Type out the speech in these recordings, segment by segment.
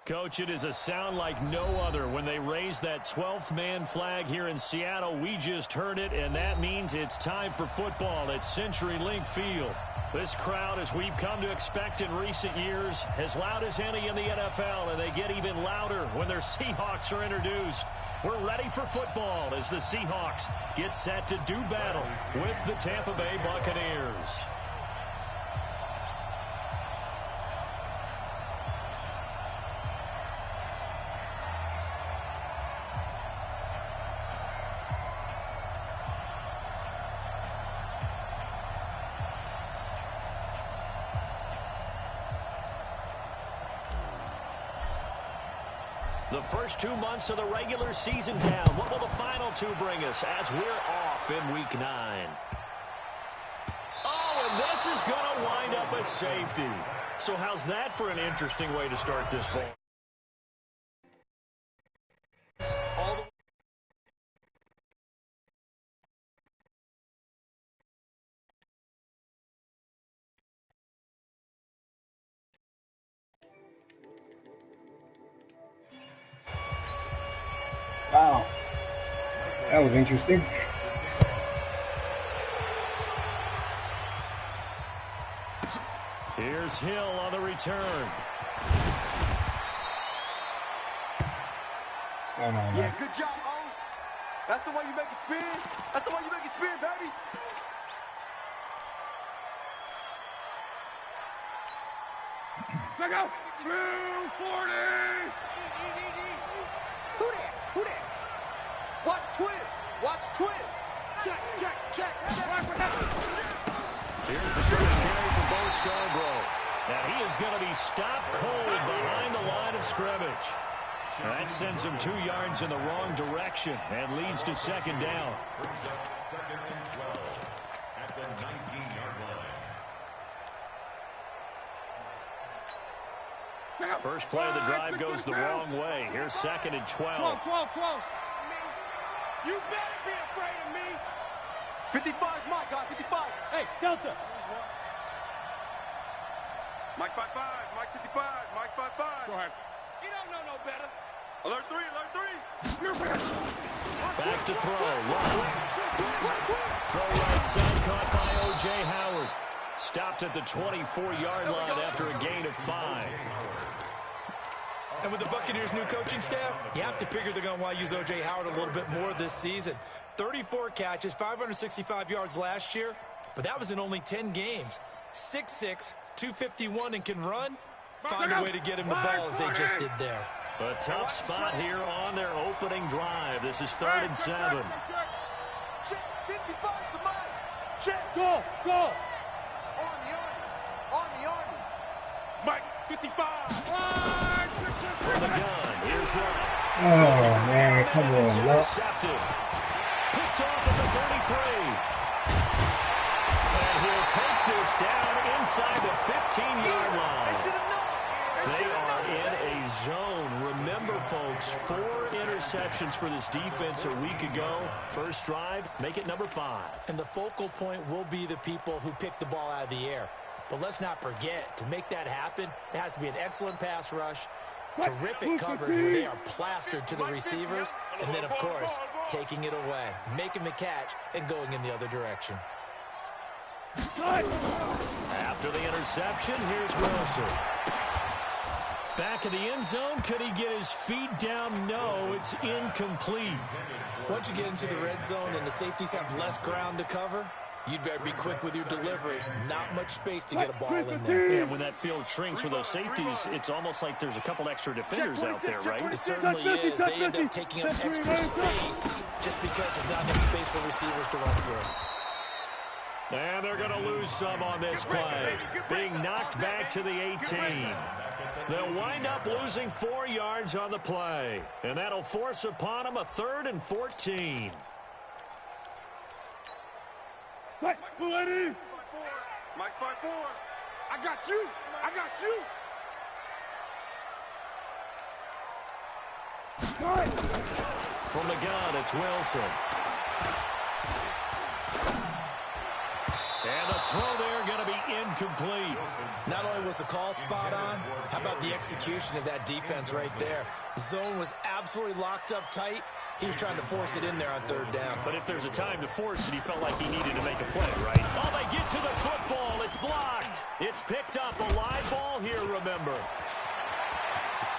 Coach, it is a sound like no other when they raise that 12th man flag here in Seattle. We just heard it, and that means it's time for football at CenturyLink Field. This crowd, as we've come to expect in recent years, as loud as any in the NFL, and they get even louder when their Seahawks are introduced. We're ready for football as the Seahawks get set to do battle with the Tampa Bay Buccaneers. The first 2 months of the regular season down. What will the final two bring us as we're off in Week 9? Oh, and this is going to wind up a safety. So how's that for an interesting way to start this fall? Wow, that was interesting. Here's Hill on the return. Oh, no. Yeah, good job, O. That's the way you make it spin. That's the way you make it spin, baby. Check out. Blue 40. Who that? Who that? Watch twins. Watch twins. Check, check, check. Here's the first carry for Bo Scarborough. Now he is going to be stopped cold behind the line of scrimmage. That sends him 2 yards in the wrong direction and leads to second down. Second and 12 at the 19-yard line. First play of the drive goes the wrong way. Here's second and 12. Whoa. You better be afraid of me. 55 is my guy, 55. Hey, Delta. Mike 55, Mike 55, Mike 55. Go ahead. You don't know no better. Alert 3, alert 3. You're better. Back to throw. Throw right side caught by O.J. Howard. Stopped at the 24-yard line after a gain of 5. And with the Buccaneers' new coaching staff, you have to figure they're going to want to use O.J. Howard a little bit more this season. 34 catches, 565 yards last year, but that was in only 10 games. 6'6", 251, and can run. Find a way to get him the ball as they just did there. A tough spot here on their opening drive. This is 3rd and 7. Check, 55 to Mike. Check. Go. Army. Mike, 55. From the gun, here's Love. Oh, man, come on. Intercepted. Picked off at the 33. And he'll take this down inside the 15-yard line. They are in a zone. Remember, folks, 4 interceptions for this defense a week ago. First drive, make it number 5. And the focal point will be the people who pick the ball out of the air. But let's not forget, to make that happen, there has to be an excellent pass rush, terrific coverage where they are plastered to the receivers, and then, of course, taking it away, making the catch, and going in the other direction. After the interception, here's Wilson. Back in the end zone, could he get his feet down? No, it's incomplete. Once you get into the red zone and the safeties have less ground to cover, you'd better be quick with your delivery. Not much space to get a ball in there. Yeah, when that field shrinks with those safeties, it's almost like there's a couple extra defenders out there, right? It certainly is. They end up taking up extra space just because there's not enough space for receivers to run through. And they're going to lose some on this play. Being knocked back to the 18. They'll wind up losing 4 yards on the play. And that'll force upon them a 3rd and 14. Mike, Eddie. Mike's 5'4". I got you. From the gun, it's Wilson. And the throw there going to be incomplete. Not only Was the call spot on? How about the execution of that defense right there? The zone was absolutely locked up tight. He was trying to force it in there on third down. But if there's a time to force it, he felt like he needed to make a play, right? Oh, they get to the football. It's blocked. It's picked up. A live ball here, remember.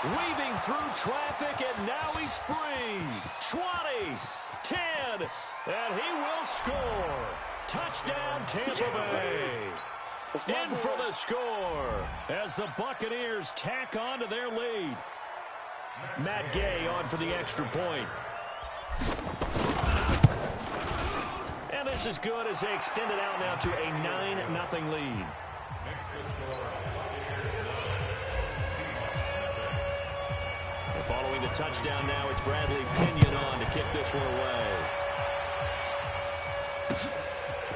Weaving through traffic, and now he's free. 20, 10, and he will score. Touchdown, Tampa Bay. In for the score as the Buccaneers tack on to their lead. Matt Gay on for the extra point. And this is good as they extend it out now to a 9-0 lead. And following the touchdown now, it's Bradley Pinion on to kick this one away.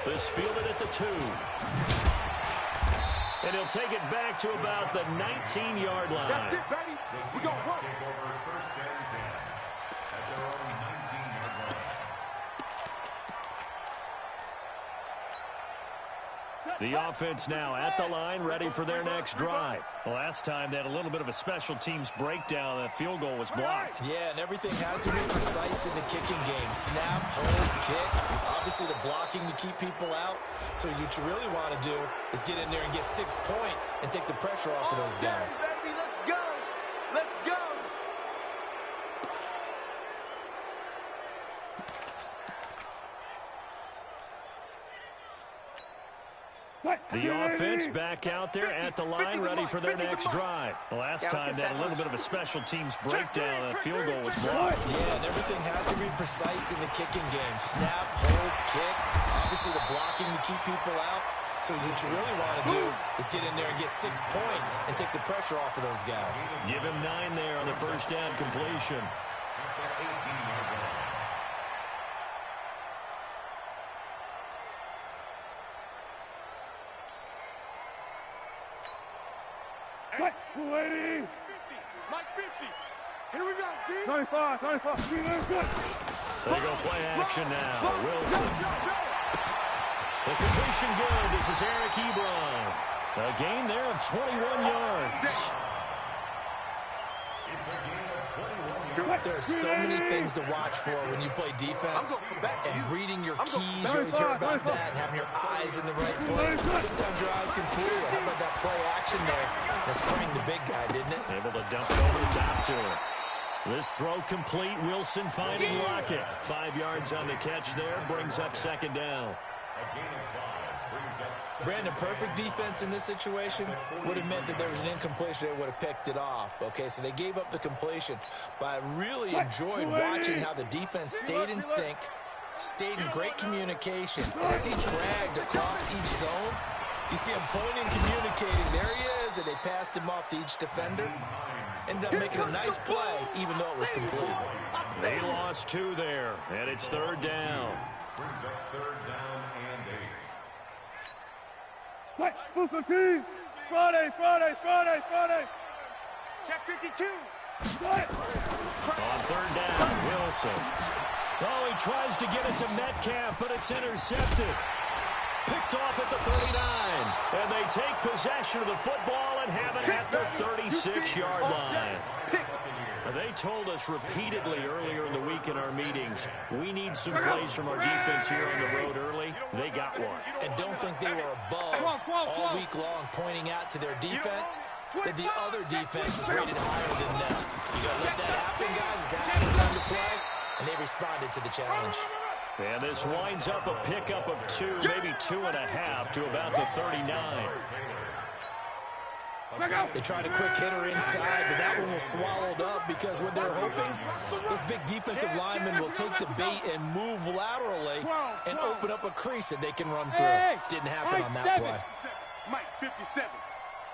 This fielded at the 2. And he'll take it back to about the 19-yard line. That's it, baby. We're going to work. First and 10 at their own 19-yard line. The offense now at the line, ready for their next drive. Last time they had a little bit of a special teams breakdown. That field goal was blocked. Yeah, and everything has to be precise in the kicking game. Snap, hold, kick. Obviously the blocking to keep people out. So what you really want to do is get in there and get 6 points and take the pressure off of those guys. Baby, let's go. Let's go. The offense back out there at the line, ready for their next drive. The last time they had a little bit of a special teams breakdown. That field goal was blocked. Yeah, and everything has to be precise in the kicking game. Snap, hold, kick. Obviously the blocking to keep people out. So what you really want to do is get in there and get 6 points and take the pressure off of those guys. Give him 9 there on the first down completion. Waiting. Mike 50. Here we go, D. 95. So they go play action now. Wilson. The completion good. This is Eric Ebron. A gain there of 21 yards. There are so many things to watch for when you play defense. And reading your keys, you always hear about that, and having your eyes in the right place. Sometimes your eyes can fool you. How about that play action there? That sprang the big guy, didn't it? Able to dump it over the top to him. This throw complete. Wilson finding Lockett. 5 yards on the catch there. Brings up second down. Brandon, perfect defense in this situation would have meant that there was an incompletion. They would have picked it off. Okay, so they gave up the completion. But I really enjoyed watching how the defense stayed in sync, stayed in great communication. And as he dragged across each zone, you see him pointing, communicating. There he is, and they passed him off to each defender. Ended up making a nice play, even though it was complete. They lost 2 there, and it's third down. Brings up third down and 8. Booker team. Friday. Check 52. On third down, Wilson. Oh, he tries to get it to Metcalf, but it's intercepted. Picked off at the 39. And they take possession of the football and have it at the 36-yard line. They told us repeatedly earlier in the week in our meetings, we need some plays from our defense here on the road early. They got one. And don't think they were above all week long pointing out to their defense that the other defense is rated higher than them. You got to let that happen, guys. It's happening time to play, and they responded to the challenge. And this winds up a pickup of 2, maybe 2.5 to about the 39. They tried a quick hitter inside, but that one was swallowed up because what they're hoping, this big defensive lineman will take the bait and move laterally and open up a crease that they can run through. Didn't happen on that play. Mike 57.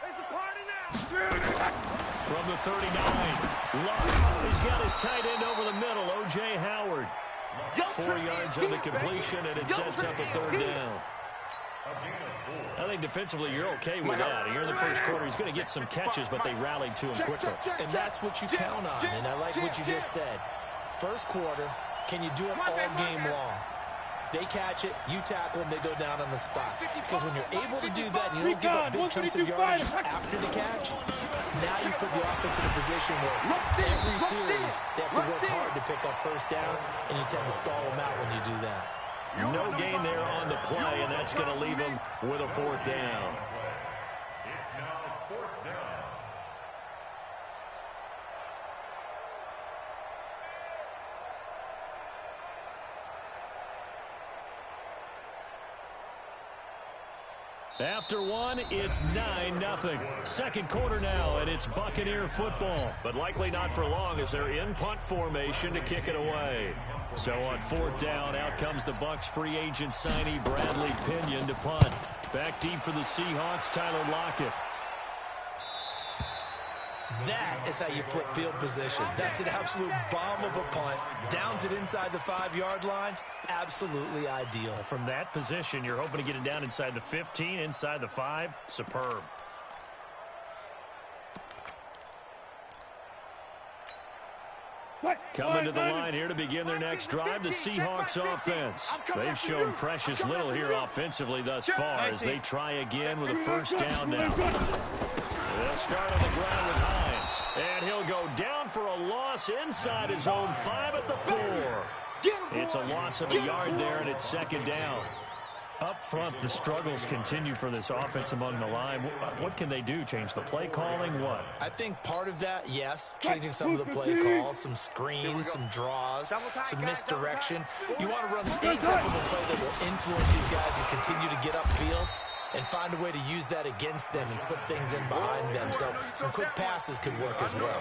It's a party now. From the 39, Luck. He's got his tight end over the middle, O.J. Howard. 4 yards on the completion, and it sets up a third down. I think defensively you're okay with that. Here in the first quarter, he's going to get some catches, but they rallied to him quickly. And that's what you count on, and I like what you just said. First quarter, can you do it all game long? They catch it, you tackle them, they go down on the spot. Because when you're able to do that and you don't give up big chunks of yardage after the catch, now you put the offense in a position where every series they have to work hard to pick up first downs, and you tend to stall them out when you do that. No gain there on the play, and that's going to leave them with a 4th down. It's now 4th down. After one, it's 9-0. Second quarter now, and it's Buccaneer football. But likely not for long as they're in punt formation to kick it away. So on 4th down, out comes the Bucs free agent signee Bradley Pinion to punt. Back deep for the Seahawks, Tyler Lockett. That is how you flip field position. That's an absolute bomb of a punt. Downs it inside the 5-yard line. Absolutely ideal. From that position, you're hoping to get it down inside the 15, inside the 5. Superb. Coming to the line here to begin their next drive, the Seahawks offense. They've shown precious little here offensively thus far as they try again with a 1st down now. They'll start on the ground with Hines. And he'll go down for a loss inside his own 5 at the 4. It's a loss of a yard there, and it's 2nd down. Up front, the struggles continue for this offense among the line. What can they do? Change the play calling? What? I think part of that, yes, changing some of the play calls, some screens, some draws, some misdirection. You want to run any type of a play that will influence these guys and continue to get upfield and find a way to use that against them and slip things in behind them. So some quick passes could work as well.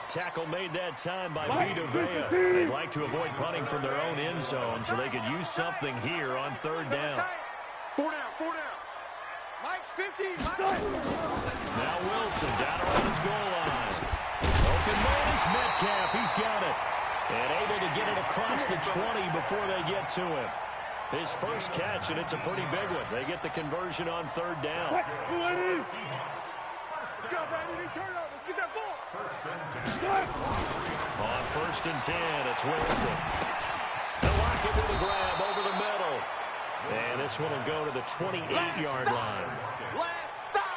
Tackle made that time by Vita Vea. They'd like to avoid punting from their own end zone so they could use something here on 3rd down. 4 down, 4 down. Mike's 50. Now Wilson down around his goal line. Open man is Metcalf. He's got it. And able to get it across the 20 before they get to him. His first catch, and it's a pretty big one. They get the conversion on 3rd down. Let's go, Brandon. Turnover. Get that ball. On 1st and 10, it's Wilson. The Lockett with a grab over the middle. And this one will go to the 28-yard line. Last stop.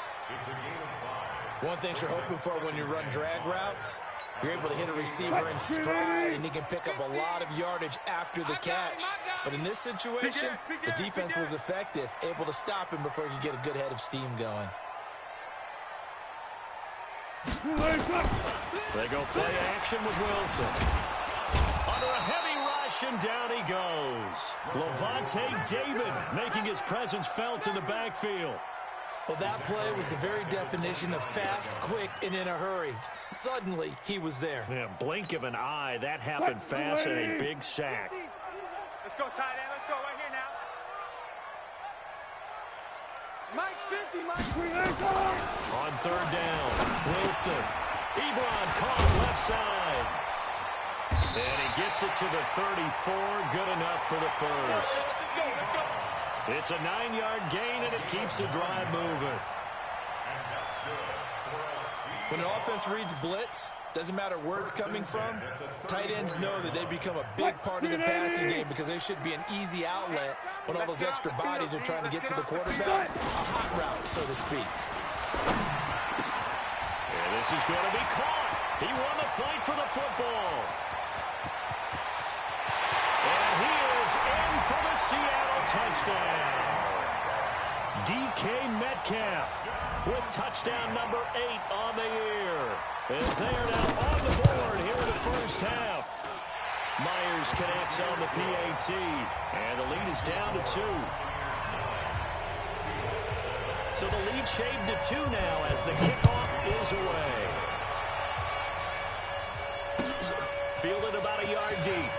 One thing you're hoping for when you run drag routes, you're able to hit a receiver in stride, and he can pick up a lot of yardage after the catch. But in this situation, the defense was effective, able to stop him before he could get a good head of steam going. They go play action with Wilson. Under a heavy rush, and down he goes. Levante David making his presence felt in the backfield. Well, that play was the very definition of fast, quick, and in a hurry. Suddenly, he was there. Yeah, blink of an eye, that happened fast and a big sack. Let's go, tight end. Let's go right here now. Mike's 50. Mike's On 3rd down, Wilson. Ebron caught left side. And he gets it to the 34. Good enough for the 1st. It's a 9-yard gain, and it keeps the drive moving. When an offense reads blitz, doesn't matter where it's coming from, tight ends know that they become a big part of the passing game because they should be an easy outlet when all those extra bodies are trying to get to the quarterback. A hot route, so to speak. And this is going to be caught. He won the fight for the football. And he is in for the Seattle touchdown. DK Metcalf with touchdown number 8 on the year. As they are now on the board here in the 1st half. Myers connects on the PAT. And the lead is down to 2. So the lead shaved to 2 now as the kickoff is away. Fielded about a yard deep.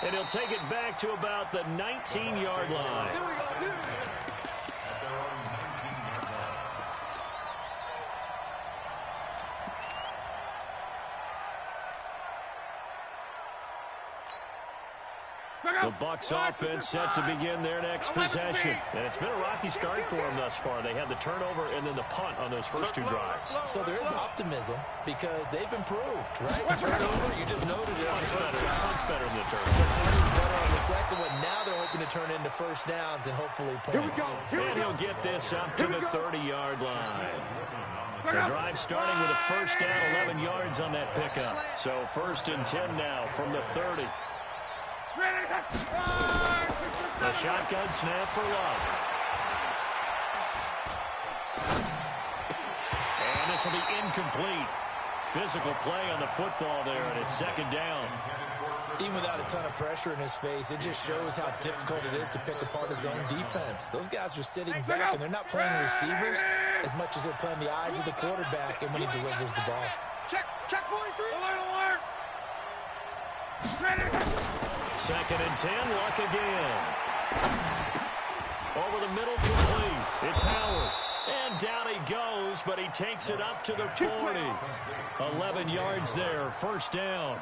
And he'll take it back to about the 19-yard line. The Bucs offense set to begin their next possession. And it's been a rocky start for them thus far. They had the turnover and then the punt on those first two drives. So there is optimism because they've improved, right? Turnover, you just noted it. Punt's better than the turnover. Punt's better on the second one. Now they're hoping to turn into first downs and hopefully points. And he'll get this up to the 30-yard line. The drive starting with a first down, 11 yards on that pickup. So 1st and 10 now from the 30. The shotgun snap for Love. And this will be incomplete. Physical play on the football there, and it's 2nd down. Even without a ton of pressure in his face, it just shows how difficult it is to pick apart his own defense. Those guys are sitting back, and they're not playing receivers as much as they're playing the eyes of the quarterback and when he delivers the ball. Check, 43. Alert. 2nd and 10, Luck again. Over the middle, complete. It's Howard. And down he goes, but he takes it up to the 40. 11 yards there, 1st down.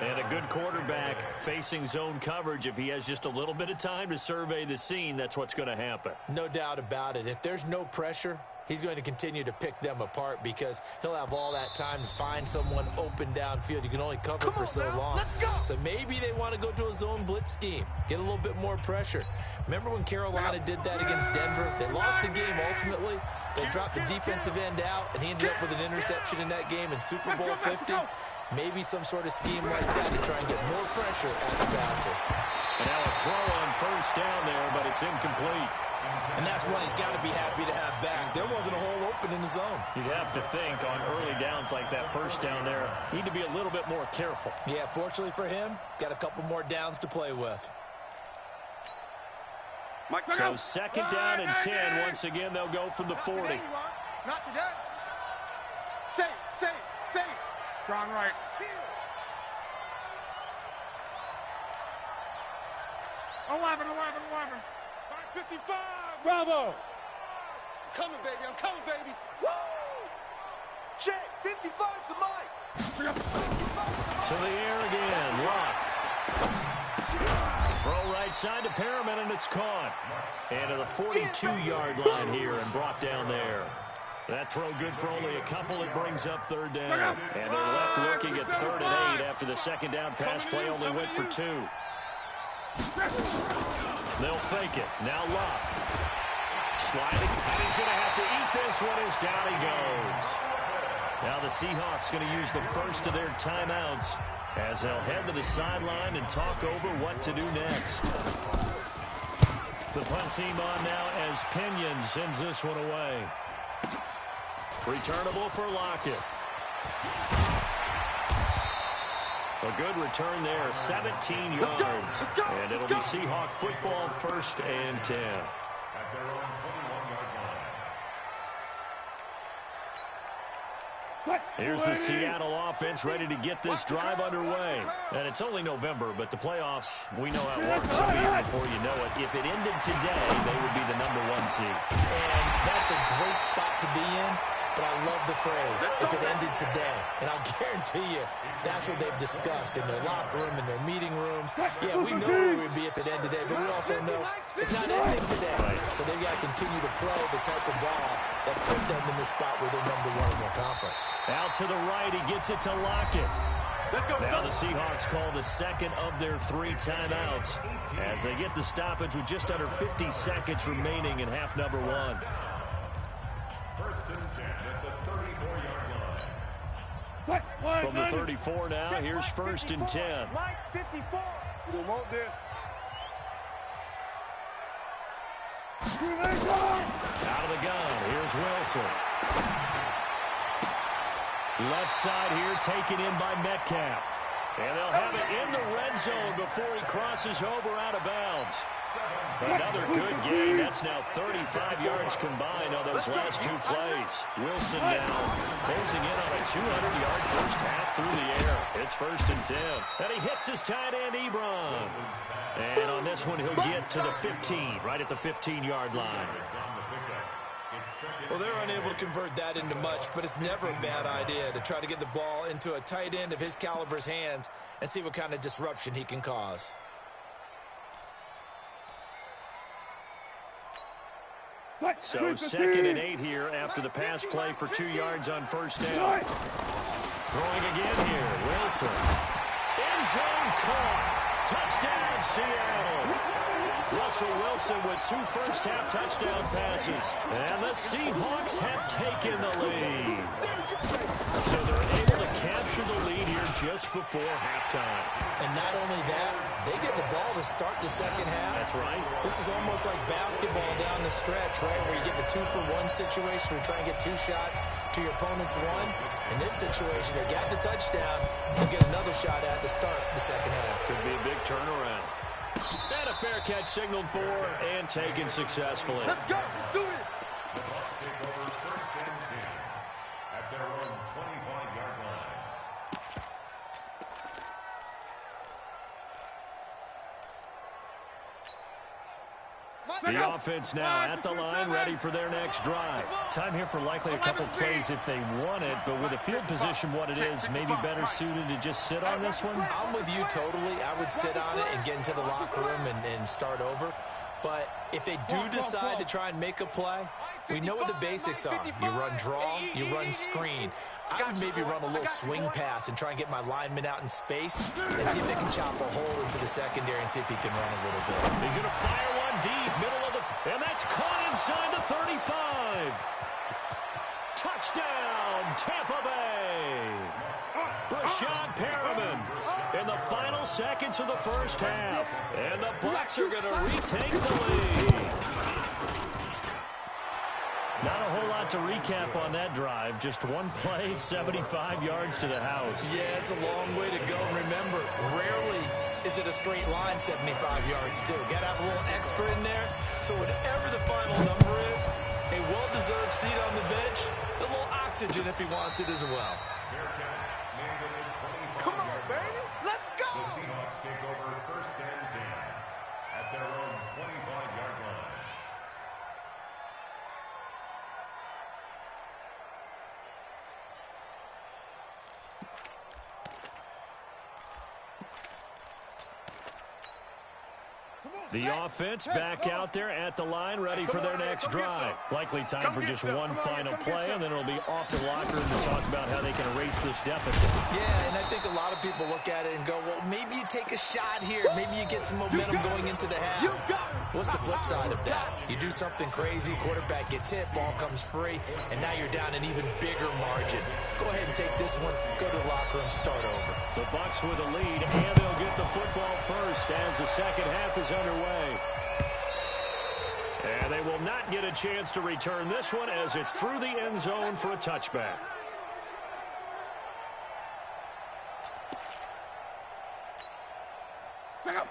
And a good quarterback facing zone coverage. If he has just a little bit of time to survey the scene, that's what's going to happen. No doubt about it. If there's no pressure, he's going to continue to pick them apart because he'll have all that time to find someone open downfield. You can only cover for so long. So maybe they want to go to a zone blitz scheme, get a little bit more pressure. Remember when Carolina did that against Denver? They lost the game ultimately. They dropped the defensive end out, and he ended up with an interception in that game in Super Bowl 50. Maybe some sort of scheme like that to try and get more pressure at the passer. And now a throw on 1st down there, but it's incomplete. And that's one he's got to be happy to have back. There wasn't a hole open in the zone. You'd have to think on early downs like that 1st down there, need to be a little bit more careful. Yeah, fortunately for him, got a couple more downs to play with. So 2nd down and 10. Once again, they'll go from the 40. Not today. Safe. Strong right. Here. 11. 55. Bravo. I'm coming, baby. Woo! Check. 55 to Mike. To the air again. Lock. Throw right side to Perriman, and it's caught. And to the 42-yard line here and brought down there. That throw good for only a couple. It brings up 3rd down. And they're left looking at 3rd and 8 after the 2nd down pass play only went for 2. They'll fake it. Now Love. Sliding. And he's going to have to eat this one as down he goes. Now the Seahawks going to use the first of their timeouts as they'll head to the sideline and talk over what to do next. The punt team on now as Pinion sends this one away. Returnable for Lockett. A good return there, 17 yards. And it'll be Seahawk football, 1st and 10. Here's the Seattle offense ready to get this drive underway. And it's only November, but the playoffs, we know how it works. So even before you know it, if it ended today, they would be the #1 seed. And that's a great spot to be in. But I love the phrase, if it ended today. And I'll guarantee you, that's what they've discussed in their locker room, in their meeting rooms. Yeah, we know where we would be if it ended today, but we also know it's not ending today. So they've got to continue to play the type of ball that put them in the spot where they're #1 in their conference. Out to the right, he gets it to Lockett. Now the Seahawks call the 2nd of their 3 timeouts as they get the stoppage with just under 50 seconds remaining in half #1. 1st and 10 at the 34-yard line. From the 34 now, here's 1st and 10. Mike 54. We don't want this. Out of the gun, here's Wilson. Left side here taken in by Metcalf. And they'll have it in the red zone before he crosses over out of bounds. Another good gain. That's now 35 yards combined on those last 2 plays. Wilson now closing in on a 200-yard first half through the air. It's 1st and 10. And he hits his tight end, Ebron. And on this one, he'll get to the 15, right at the 15-yard line. Well, they're unable to convert that into much, but it's never a bad idea to try to get the ball into a tight end of his caliber's hands and see what kind of disruption he can cause. So 2nd and 8 here after the pass play for 2 yards on first down. Throwing again here, Wilson. End zone caught. Touchdown, Seattle. Russell Wilson with 2 first-half touchdown passes. And the Seahawks have taken the lead. So they're able to capture the lead here just before halftime. And not only that, they get the ball to start the second half. That's right. This is almost like basketball down the stretch, right, where you get the 2-for-1 situation where you try and get 2 shots to your opponent's 1. In this situation, they got the touchdown. They'll get another shot at to start the second half. Could be a big turnaround. And a fair catch signaled for and taken successfully. Let's go. Let's do this. The Bucs take over 1st and 10 at their own 25-yard line. The offense now at the line, ready for their next drive. Time here for likely a couple plays if they want it, but with the field position what it is, maybe better suited to just sit on this one? I'm with you totally. I would sit on it and get into the locker room and start over. But if they do decide to try and make a play, we know what the basics are. You run draw, you run screen. I would maybe run a little swing pass and try and get my lineman out in space and see if they can chop a hole into the secondary and see if he can run a little bit. He's going to fire one deep, middle of the... And that's caught inside the 35. Touchdown, Tampa Bay. Brashad Perriman in the final seconds of the first half. And the Bucs are going to retake the lead. Not a whole lot to recap on that drive. Just one play, 75 yards to the house. Yeah, it's a long way to go. Remember, rarely is it a straight line 75 yards, too. Got to have a little extra in there. So whatever the final number is, a well-deserved seat on the bench, a little oxygen if he wants it as well. Come on, baby. Let's go. The Seahawks take over 1st and 10 at their own 25-yard line. The offense back out there at the line, ready for their next drive. Likely time for just one final play, and then it'll be off to the locker room to talk about how they can erase this deficit. Yeah, and I think a lot of people look at it and go, well, maybe you take a shot here. Maybe you get some momentum going into the half. What's the flip side of that? You do something crazy, quarterback gets hit, ball comes free, and now you're down an even bigger margin. Go ahead and take this one, go to the locker room, start over. The Bucs with a lead, and they'll get the football first as the second half is underway. And they will not get a chance to return this one as it's through the end zone for a touchback.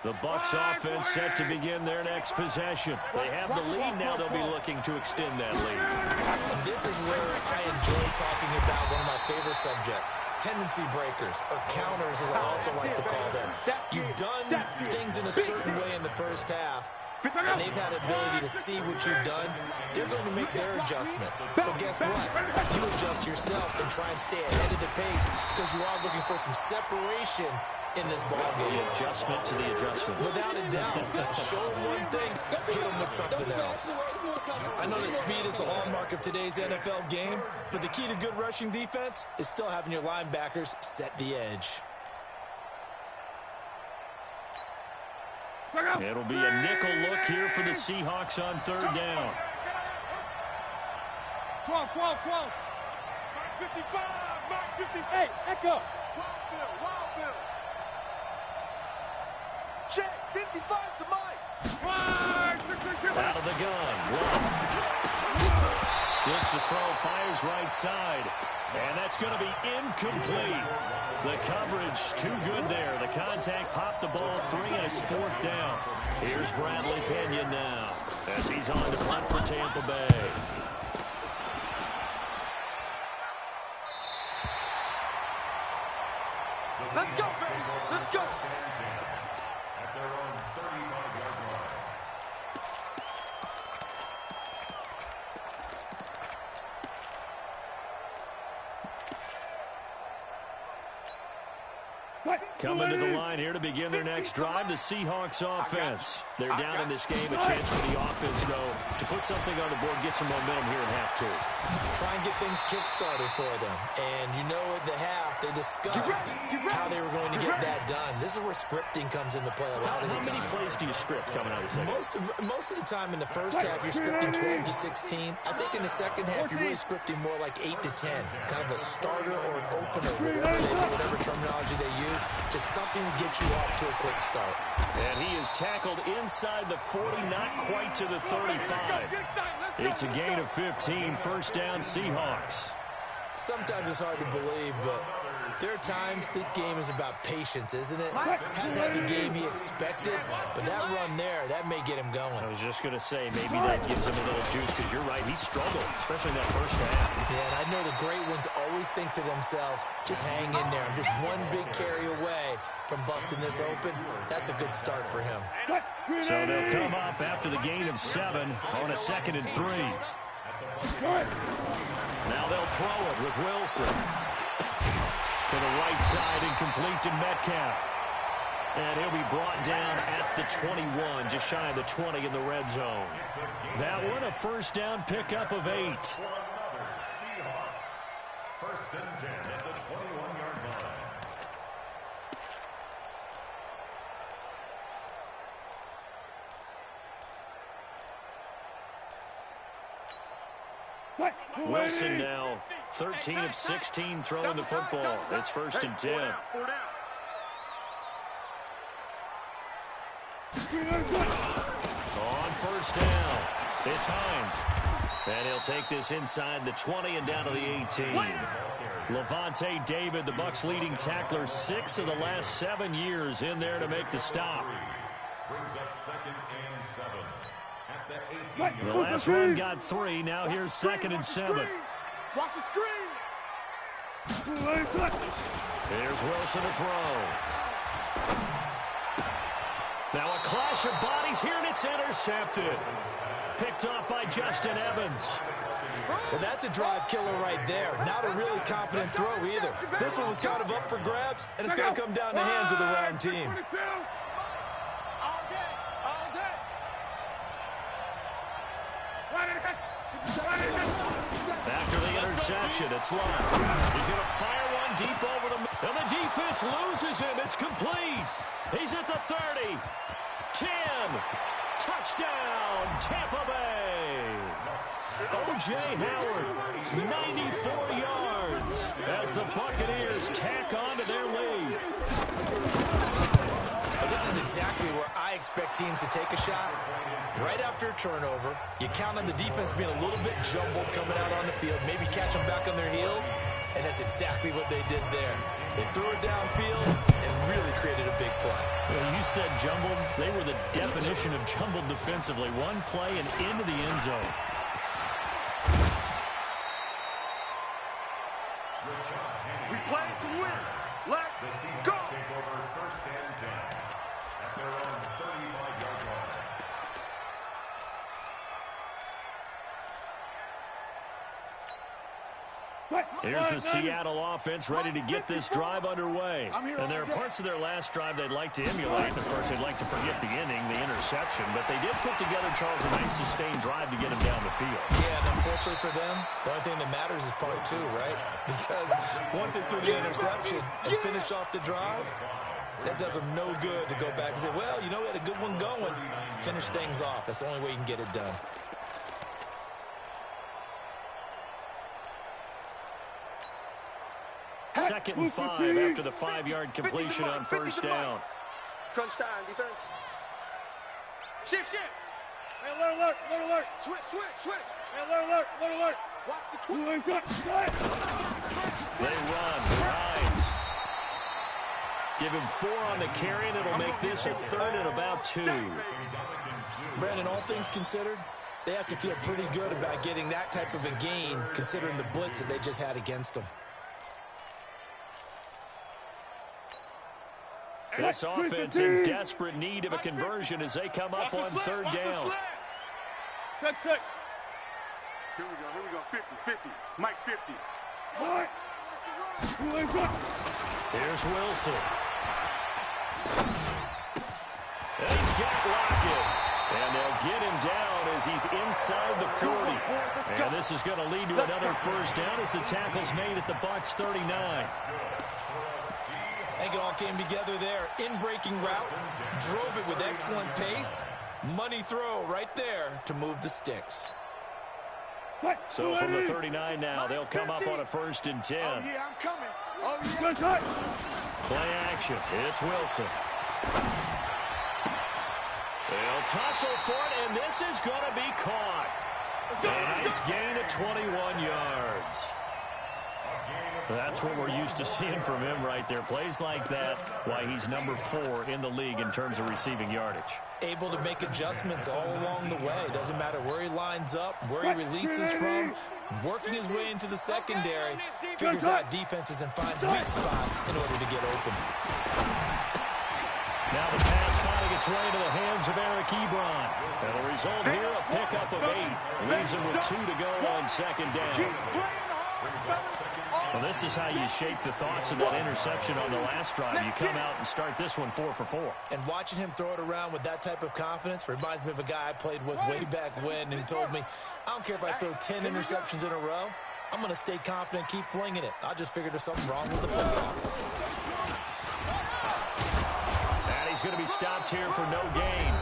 The Bucs offense set to begin their next possession. They have the lead now. They'll be looking to extend that lead. And this is where I enjoy talking about one of my favorite subjects, tendency breakers, or counters as I also like to call them. You've done things in a certain way in the first half, and they've had ability to see what you've done. They're going to make their adjustments. So guess what? You adjust yourself and try and stay ahead of the pace because you are looking for some separation in this ball game. The adjustment to the adjustment. Without a doubt. Show them one thing, hit them with something else. I know that speed is the hallmark of today's NFL game, but the key to good rushing defense is still having your linebackers set the edge. It'll be a nickel look here for the Seahawks on third down. 12. 55. 58. Echo. Wild Bill. Check. 55 to Mike. Out of the gun. Looks to throw, fires right side. And that's going to be incomplete. The coverage too good there. The contact popped the ball free, and it's fourth down. Here's Bradley Pinion now as he's on to punt for Tampa Bay. Let's go, baby. Let's go. At their own 35-yard line. Coming to the line here to begin their next drive, the Seahawks offense. They're down in this game. A chance for the offense, though, to put something on the board, get some momentum here in half two. Try and get things kick-started for them. And you know at the half, they discussed how they were going to get that done. This is where scripting comes into play a lot of the time. How many plays do you script coming out of the second? Most of the time in the first half, you're scripting 12 to 16. I think in the second half, you're really scripting more like 8 to 10. Kind of a starter or an opener, whatever terminology they use. Just something to get you off to a quick start. And he is tackled inside the 40, not quite to the 35. It's a gain of 15, first down Seahawks. Sometimes it's hard to believe, but there are times this game is about patience, isn't it? Hasn't had the game he expected, but that run there, that may get him going. I was just going to say, maybe that gives him a little juice, because you're right, he struggled, especially in that first half. Yeah, and I know the great ones always think to themselves, just hang in there. I'm just one big carry away from busting this open. That's a good start for him. So they'll come up after the gain of 7 on a 2nd and 3. Now they'll throw it with Wilson. To the right side and complete to Metcalf. And he'll be brought down at the 21, just shy of the 20 in the red zone. That one a first down pickup of 8. First and 10 at the 21-yard line. Wilson now 13 of 16 throwing the football. It's first and 10. On first down, it's Hines. And he'll take this inside the 20 and down to the 18. Levante David, the Bucs' leading tackler, 6 of the last 7 years in there to make the stop. Brings up 2nd and 7. At the 18. The last run got 3. Now here's 2nd and 7. Watch the screen. Here's Wilson to throw. Now a clash of bodies here, and it's intercepted. Picked off by Justin Evans. Well, that's a drive killer right there. Not a really confident throw either. This one was kind of up for grabs, and it's going to come down the hands of the wrong team. After the interception, it's Love. He's going to fire one deep over the middle. And the defense loses him. It's complete. He's at the 30. 10. Touchdown, Tampa Bay. O.J. Howard, 94 yards as the Buccaneers tack on to their lead. This is exactly where I expect teams to take a shot. Right after a turnover, you count on the defense being a little bit jumbled coming out on the field, maybe catch them back on their heels, and that's exactly what they did there. They threw it downfield and really created a big play. Well, you said jumbled. They were the definition of jumbled defensively. One play and into the end zone. We play to win. Let's go. Take over first and 10 at their own 35-yard line. Here's the Seattle offense ready to get this drive underway. And there are parts of their last drive they'd like to emulate. Of course, they'd like to forget the inning, the interception. But they did put together, Charles, a nice sustained drive to get him down the field. Yeah, and unfortunately for them, the only thing that matters is part 2, right? Because once they threw the interception and finished off the drive, that does them no good to go back and say, well, you know, we had a good one going. Finish things off. That's the only way you can get it done. Second and 5 after the 5-yard completion on first down. Crunch time, defense. Shift. Hey, alert. Switch. Hey, alert. Watch the twist. They run with Hines. Give him 4 on the carry, and it'll make this a 3rd and about 2. Brandon, all things considered, they have to feel pretty good about getting that type of a gain, considering the blitz that they just had against them. This offense in desperate need of a conversion as they come up on 3rd down. Check. Here we go. 50. Mike 50. Here's Wilson. And he's got Lockett. And they'll get him down as he's inside the 40. And this is going to lead to another first down as the tackle's made at the Bucs 39. I think it all came together there. In-breaking route, drove it with excellent pace. Money throw right there to move the sticks. So from the 39 now, they'll come up on a 1st and 10. Oh, yeah, I'm coming. Oh, yeah. Play action. It's Wilson. They'll tussle for it, and this is going to be caught. A nice gain of 21 yards. That's what we're used to seeing from him right there. Plays like that, why he's number 4 in the league in terms of receiving yardage. Able to make adjustments all along the way. Doesn't matter where he lines up, where he releases from. Working his way into the secondary. Figures out defenses and finds weak spots in order to get open. Now the pass finding its way into the hands of Eric Ebron. And the result here, a pickup of 8. Leaves him with 2 to go on 2nd down. Well, this is how you shape the thoughts of that interception on the last drive. You come out and start this one 4 for 4. And watching him throw it around with that type of confidence reminds me of a guy I played with way back when, and he told me, I don't care if I throw 10 interceptions in a row. I'm going to stay confident, keep flinging it. I just figured there's something wrong with the football. And he's going to be stopped here for no gain.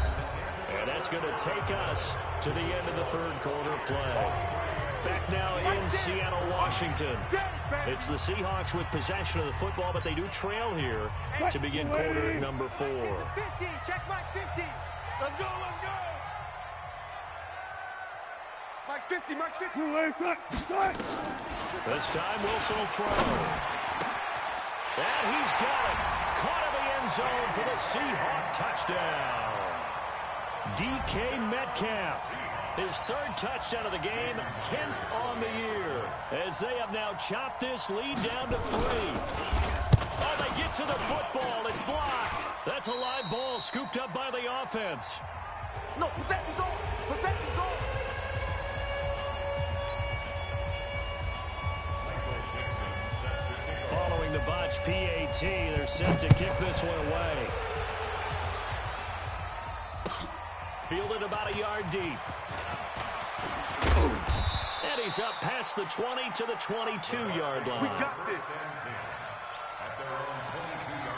And that's going to take us to the end of the 3rd quarter play. Back now in Seattle, Washington. It's the Seahawks with possession of the football, but they do trail here to begin quarter number 4. 50, check Mike 50. Let's go, let's go. Mike's 50, Mike's 50. This time Wilson will throw. And he's got it. Caught in the end zone for the Seahawk touchdown. DK Metcalf. His 3rd touchdown of the game, 10th on the year, as they have now chopped this lead down to 3. Oh, they get to the football. It's blocked. That's a live ball scooped up by the offense. No, possession's on. Possession's on. Following the botch PAT, they're set to kick this one away. Fielded about a yard deep. And he's up past the 20 to the 22-yard line. We got this. At their own 22-yard line.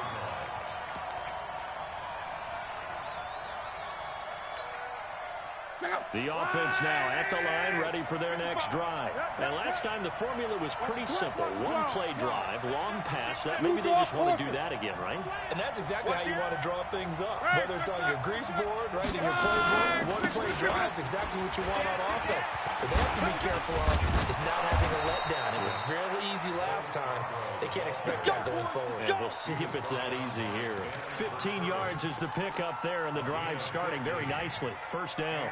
The offense now at the line, ready for their next drive. And last time the formula was pretty simple. One play drive, long pass. Maybe they just want to do that again, right? And that's exactly how you want to draw things up. Whether it's on your grease board, right, in your playbook, one play drive is exactly what you want on offense. What they have to be careful of is not having a letdown. It was real easy last time. They can't expect that going forward. And we'll see if it's that easy here. 15 yards is the pickup there, and the drive starting very nicely. 1st down.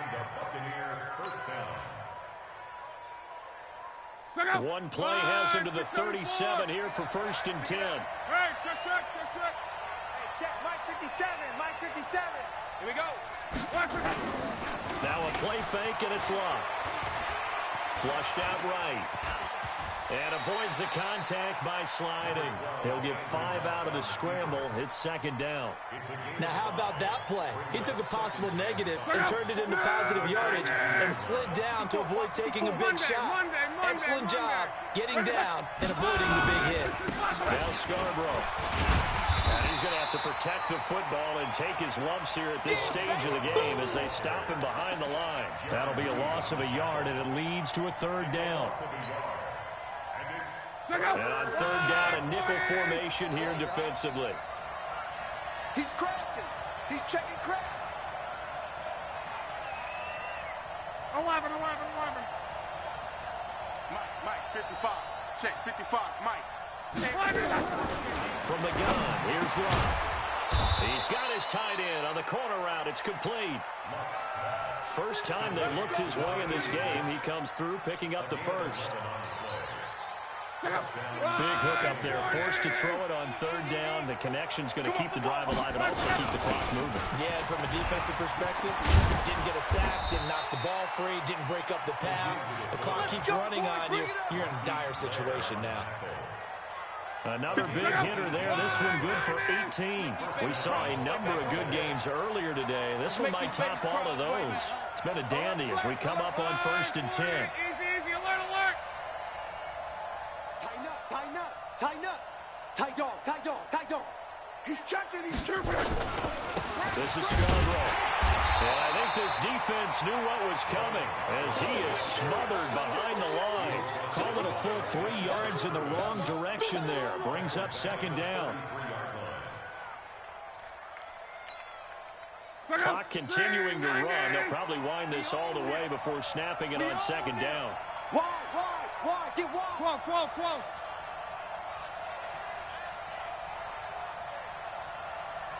One play has him to the 37 here for 1st and 10. Hey, check. Hey, check Mike 57, Mike 57. Here we go. Now a play fake, and it's locked. Flushed out right. And avoids the contact by sliding. He'll get 5 out of the scramble. It's 2nd down. Now, how about that play? He took a possible negative and turned it into positive yardage and slid down to avoid taking a big shot. Excellent job getting down and avoiding the big hit. Now Scarborough. And he's going to have to protect the football and take his lumps here at this stage of the game as they stop him behind the line. That'll be a loss of a yard, and it leads to a 3rd down. And on 3rd down, a nickel formation here defensively. He's crashing. He's checking crash. 11. Mike, 55. Check, 55. Mike. From the gun, here's Love. He's got his tight end on the corner route. It's complete. First time they looked his way in this game. He comes through, picking up the 1st. Big hook up there, forced to throw it on 3rd down. The connection's going to keep the drive alive and also keep the clock moving. Yeah, and from a defensive perspective, didn't get a sack, didn't knock the ball free, didn't break up the pass. The clock keeps running on you. You're in a dire situation now. Another big hitter there. This one good for 18. We saw a number of good games earlier today. This one might top all of those. It's been a dandy as we come up on 1st and 10. Easy, alert, alert. Tighten up, tighten up, tighten up. Tight dog, tight dog, tight dog. He's checking, he's tripping. This is Scarborough. And I think this defense knew what was coming as he is smothered behind the line. Called it a full 3 yards in the wrong direction there. Brings up 2nd down. Clock continuing to run. They'll probably wind this all the way before snapping it on 2nd down. Wide, get wide.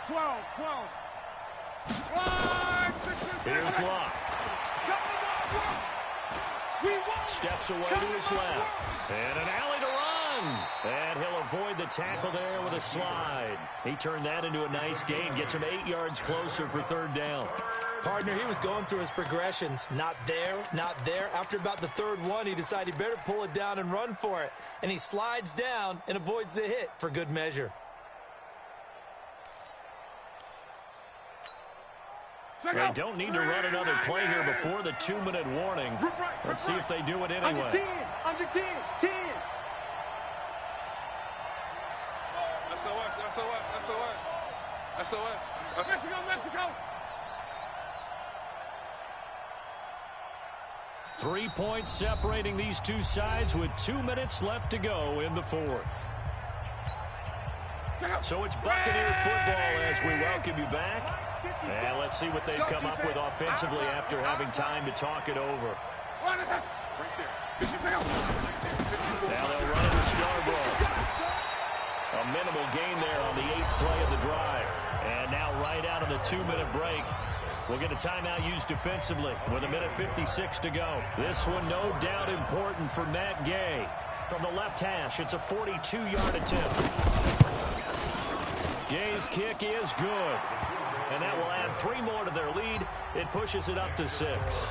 12. Here's Locke. Steps away to his left. And an alley to run. And he'll avoid the tackle there with a slide. He turned that into a nice gain. Gets him 8 yards closer for 3rd down. Partner, he was going through his progressions. Not there, not there. After about the 3rd one, he decided he better pull it down and run for it. And he slides down and avoids the hit for good measure. They don't need to run another play here before the 2-minute warning. Let's see if they do it anyway. Under 10. SOS. Mexico. 3 points separating these two sides with 2 minutes left to go in the 4th. So it's Buccaneer football as we welcome you back. And let's see what they've come up with offensively after having time to talk it over. Now they'll run it to Scarborough. A minimal gain there on the 8th play of the drive. And now right out of the 2-minute break, we'll get a timeout used defensively with 1:56 to go. This one no doubt important for Matt Gay. From the left hash, it's a 42-yard attempt. Gay's kick is good. And that will add 3 more to their lead. It pushes it up to 6.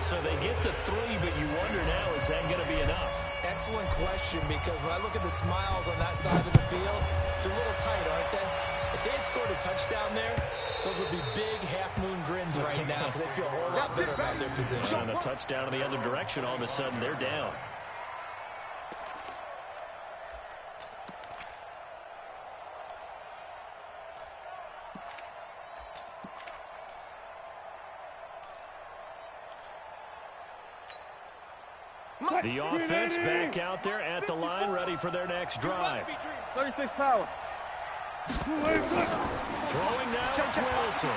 So they get the 3, but you wonder now, is that going to be enough? Excellent question, because when I look at the smiles on that side of the field, they're a little tight, aren't they? If they had scored a touchdown there, those would be big half-moon grins right now because they'd feel a whole lot better about their position. And a touchdown in the other direction, all of a sudden they're down. The offense back out there at the line, ready for their next drive. 36 power. Throwing now is Wilson.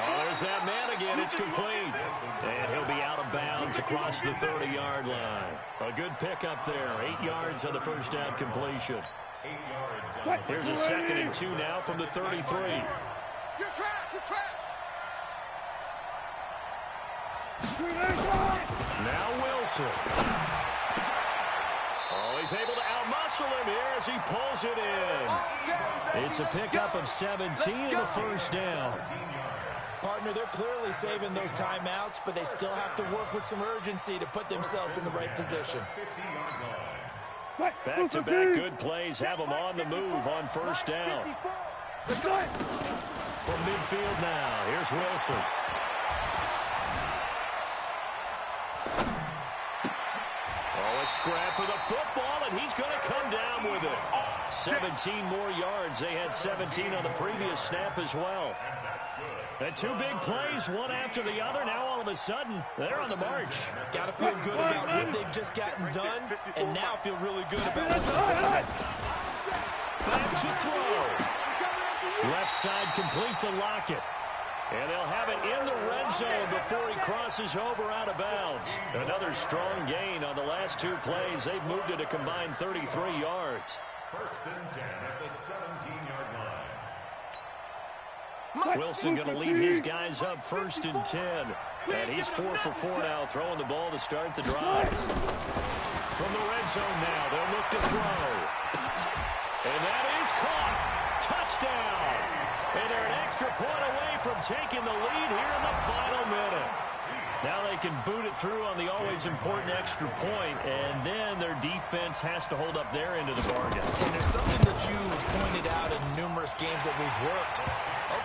Oh, there's that man again. It's complete. And he'll be out of bounds across the 30-yard line. A good pickup there. 8 yards on the first down completion. Here's a 2nd and 2 now from the 33. You're trapped. Now Wilson. Oh, he's able to outmuscle him here as he pulls it in. It's a pickup of 17 and a first down. Partner, they're clearly saving those timeouts, but they still have to work with some urgency to put themselves in the right position. Back-to-back good plays have them on the move on first down. From midfield now, here's Wilson. Oh, a scrap for the football, and he's going to come down with it. 17 more yards. They had 17 on the previous snap as well. And 2 big plays, one after the other. Now all of a sudden, they're on the march. Got to feel good about what they've just gotten done, and now feel really good about what's ahead. Back to throw. Left side complete to Lockett. And they'll have it in the red zone before he crosses over out of bounds. Another strong gain on the last 2 plays. They've moved it a combined 33 yards. 1st and 10 at the 17-yard line. Wilson going to lead his guys up 1st and 10. And he's 4 for 4 now, throwing the ball to start the drive. From the red zone now, they'll look to throw. And that is caught. Touchdown. And they're an extra point away from taking the lead here in the final minute. Now they can boot it through on the always important extra point, and then their defense has to hold up their end of the bargain. And there's something that you pointed out in numerous games that we've worked.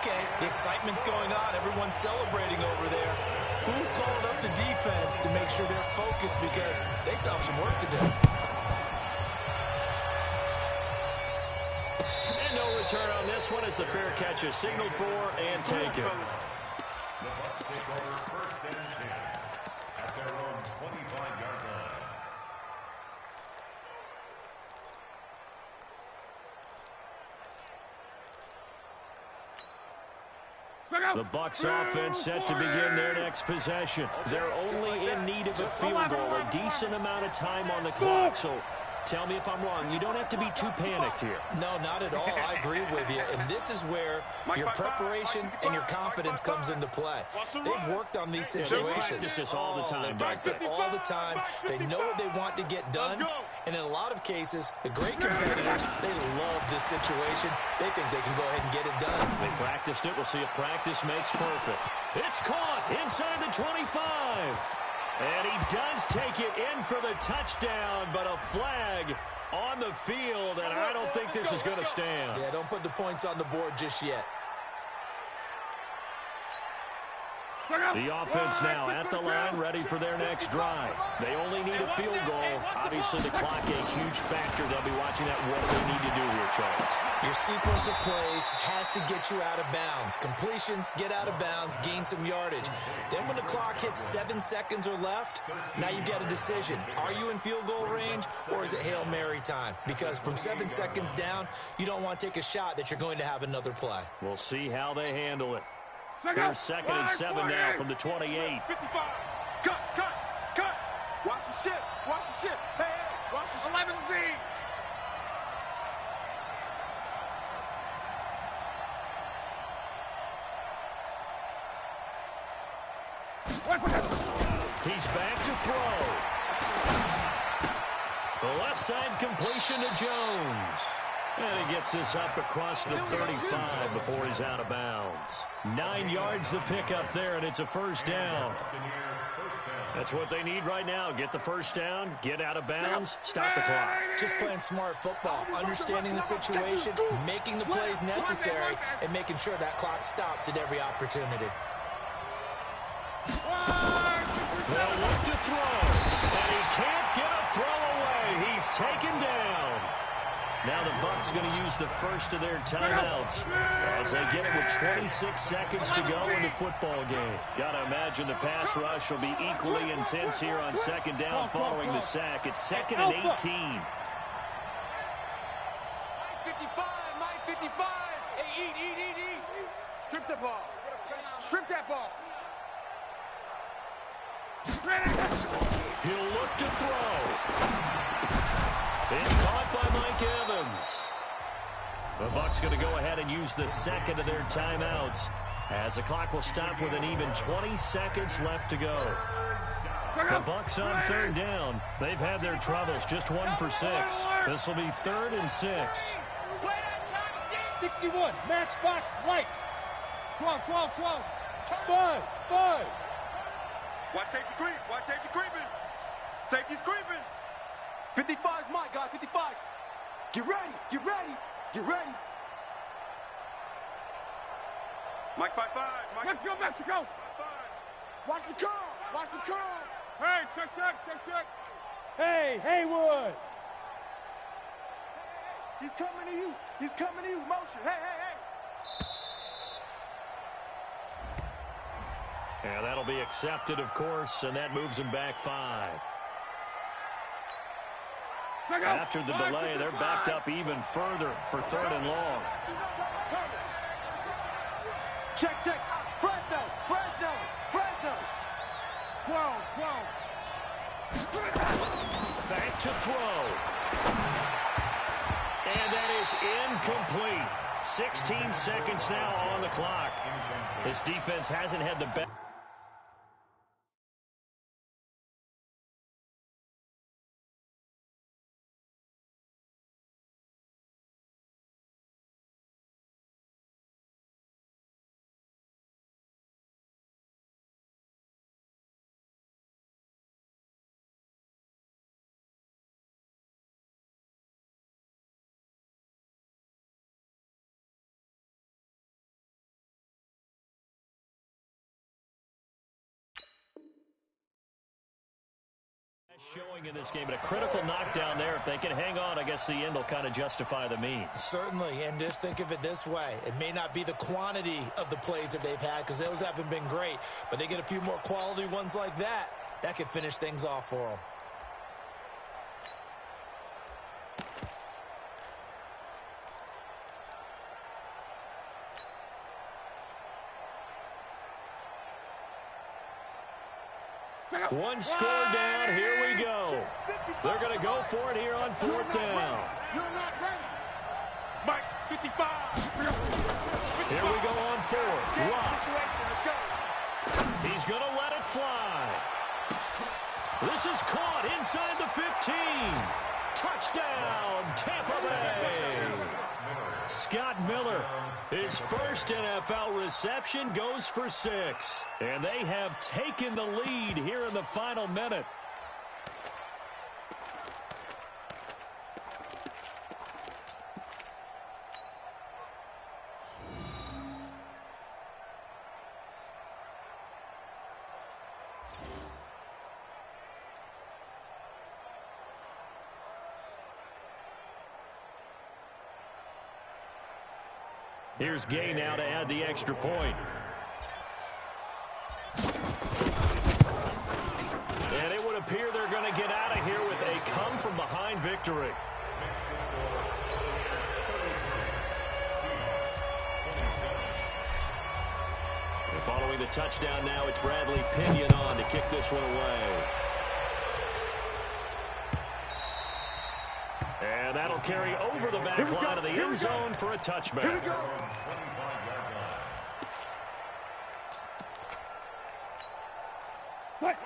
Okay, the excitement's going on. Everyone's celebrating over there. Who's calling up the defense to make sure they're focused because they still have some work to do? And no return on this one as the fair catch is signaled for and taken. The Bucs take over first and 10 at their own 25-yard line. The Bucs offense set to begin their next possession. They're only in need of a field goal, a decent amount of time on the clock. So tell me if I'm wrong. You don't have to be too panicked here. No, not at all. I agree with you. And this is where your preparation and your confidence comes into play. They've worked on these situations. They practice this all the time. They practice it all the time. They know what they want to get done. And in a lot of cases, the great competitors, they love this situation. They think they can go ahead and get it done. They practiced it. We'll see if practice makes perfect. It's caught inside the 25. And he does take it in for the touchdown, but a flag on the field, and I don't think this is going to stand. Yeah, don't put the points on the board just yet. The offense now at the line, ready for their next drive. They only need a field goal. Obviously, the clock a huge factor. They'll be watching that. What do they need to do here, Charles? Your sequence of plays has to get you out of bounds. Completions, get out of bounds, gain some yardage. Then when the clock hits 7 seconds or left, now you get a decision. Are you in field goal range, or is it Hail Mary time? Because from 7 seconds down, you don't want to take a shot that you're going to have another play. We'll see how they handle it. Here's 2nd and 7 now from the 28. 55. Cut. Watch the ship. Hey, watch the 11 Z. He's back to throw. The left side completion to Jones. And he gets this up across the 35 before he's out of bounds. 9 yards the pick up there, and it's a first down. That's what they need right now. Get the first down, get out of bounds, stop the clock. Just playing smart football, understanding the situation, making the plays necessary, and making sure that clock stops at every opportunity. They'll look to throw, and he can't get a throw away. He's taken down. Now the Bucs going to use the first of their timeouts as they get it with 26 seconds to go in the football game. Got to imagine the pass rush will be equally intense here on 2nd down following the sack. It's 2nd and 18. 55, Mike 55. Hey, eat. Strip the ball. Strip that ball. He'll look to throw. It's caught by Mike Evans. The Bucs going to go ahead and use the second of their timeouts as the clock will stop with an even 20 seconds left to go. The Bucs on 3rd down. They've had their troubles, just 1 for 6. This will be 3rd and 6. 61, matchbox lights. 12. 5. Watch safety creeping. Safety's creeping. 55's Mike, guys. 55. Get ready. Mike 5-5. Mike. Let's go, Mexico. 5-5. Watch the curl. Hey, check. Hey, Haywood. He's coming to you. Motion. Hey. And that'll be accepted, of course, and that moves him back 5. After the delay, they're backed up even further for 3rd and long. Check. Fresno. 12. Back to throw. And that is incomplete. 16 seconds now on the clock. This defense hasn't had the best. Showing in this game, and a critical knockdown there. If they can hang on, I guess the end will kind of justify the means. Certainly, and just think of it this way. It may not be the quantity of the plays that they've had because those haven't been great, but they get a few more quality ones like that. That could finish things off for them. One score down. Here we go. They're going to go for it here on fourth down. You're not ready. Mike, 55. Here we go on fourth. Rock. Situation. Let's go. He's going to let it fly. This is caught inside the 15. Touchdown, Tampa Bay. Scott Miller, his first NFL reception, goes for 6. And they have taken the lead here in the final minute. Here's Gay now to add the extra point. And it would appear they're going to get out of here with a come-from-behind victory. And following the touchdown now, it's Bradley Pinion on to kick this one away. And that'll carry over the back line of the end zone for a touchback. Here we go.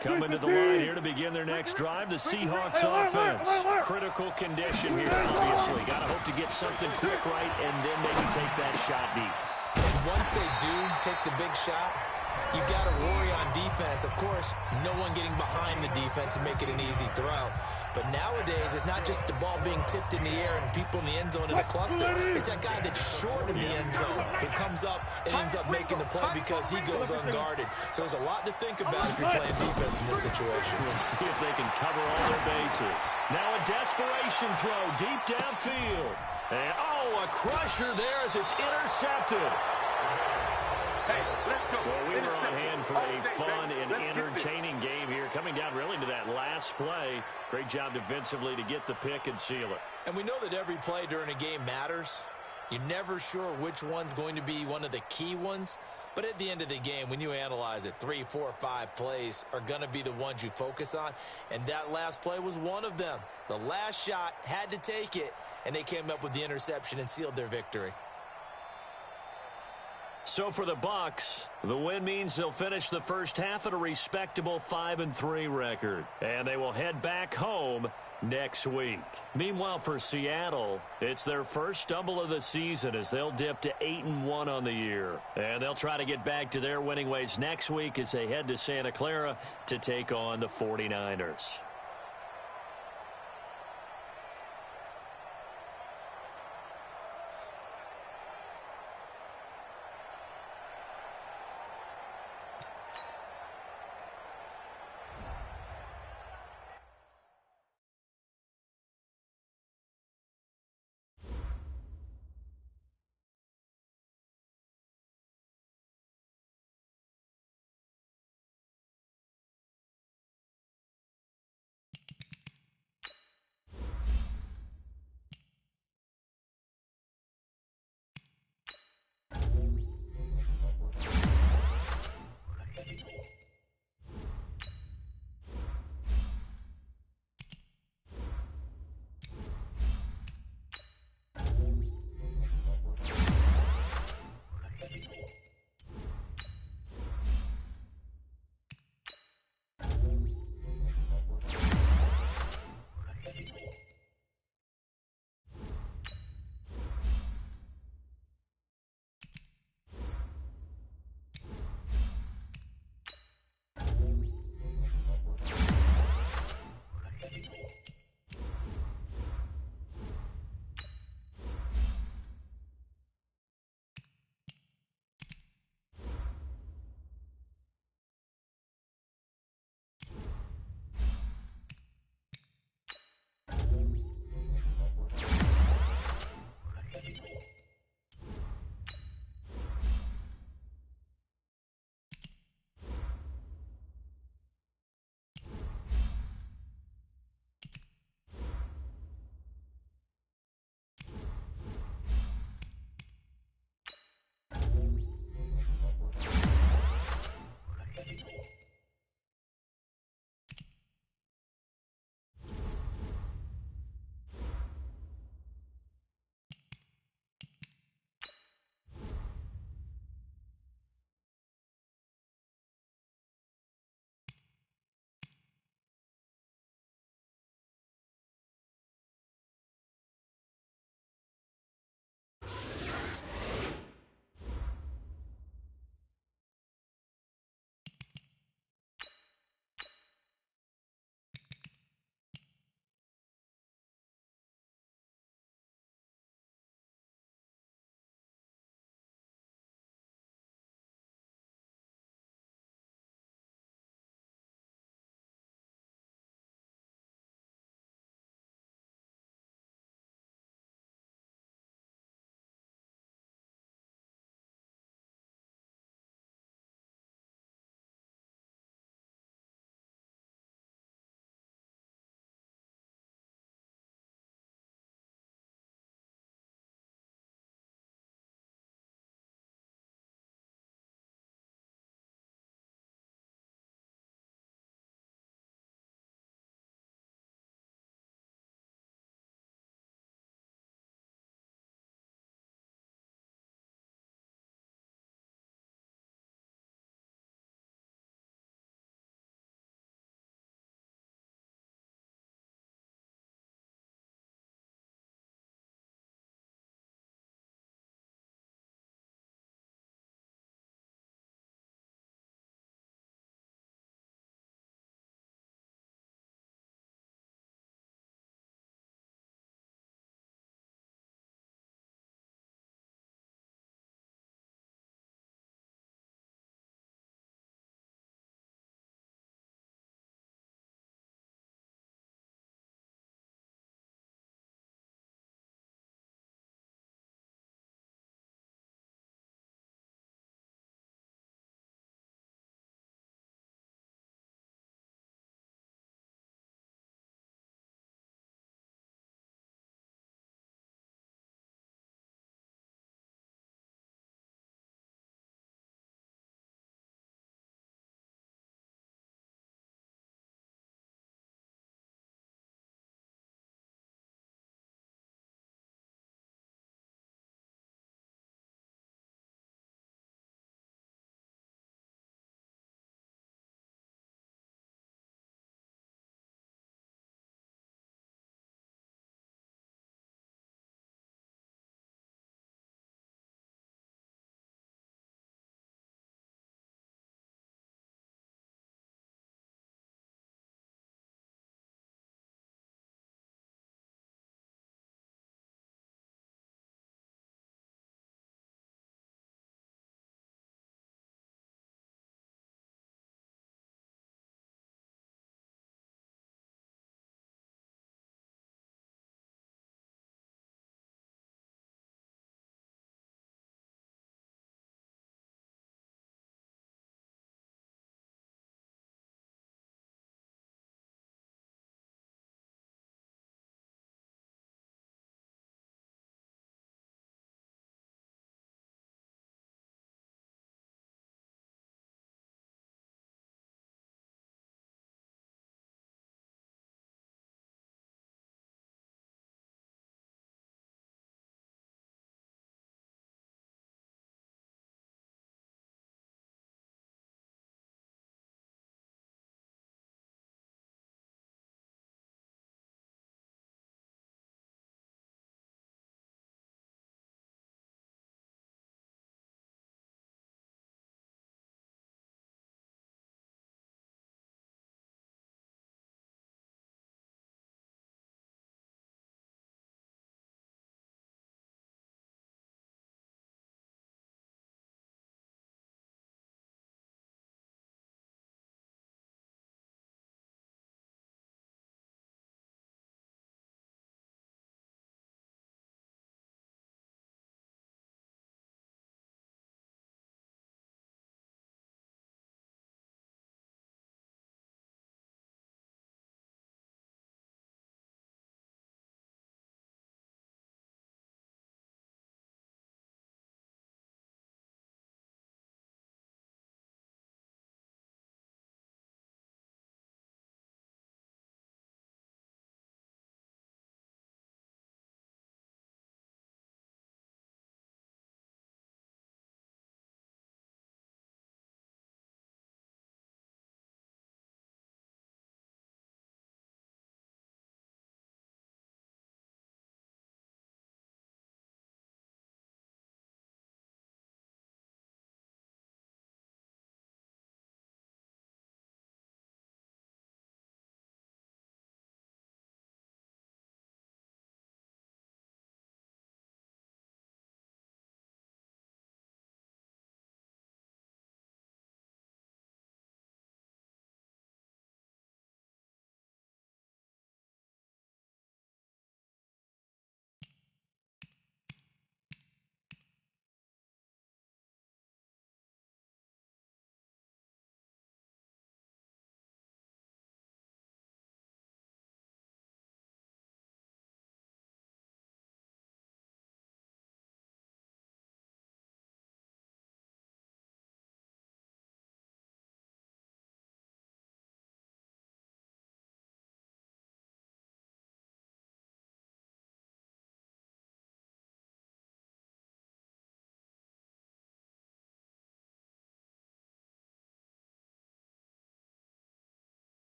Coming to the line here to begin their next drive, the Seahawks offense. Critical condition here, obviously. Got to hope to get something quick right and then maybe take that shot deep. And once they do take the big shot, you've got to worry on defense. Of course, no one getting behind the defense and make it an easy throw. But nowadays, it's not just the ball being tipped in the air and people in the end zone in a cluster. It's that guy that's short of the end zone who comes up and ends up making the play because he goes unguarded. So there's a lot to think about if you're playing defense in this situation. We'll see if they can cover all their bases. Now a desperation throw deep downfield. And, oh, a crusher there as it's intercepted. Hey, let's go. Well, we were on hand for a fun and entertaining game here. Coming down really to that last play. Great job defensively to get the pick and seal it. And we know that every play during a game matters. You're never sure which one's going to be one of the key ones. But at the end of the game, when you analyze it, 3, 4, 5 plays are going to be the ones you focus on. And that last play was one of them. The last shot had to take it, and they came up with the interception and sealed their victory. So for the Bucs, the win means they'll finish the first half at a respectable 5-3 record. And they will head back home next week. Meanwhile, for Seattle, it's their first stumble of the season as they'll dip to 8-1 on the year. And they'll try to get back to their winning ways next week as they head to Santa Clara to take on the 49ers.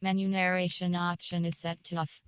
Menu narration option is set to off.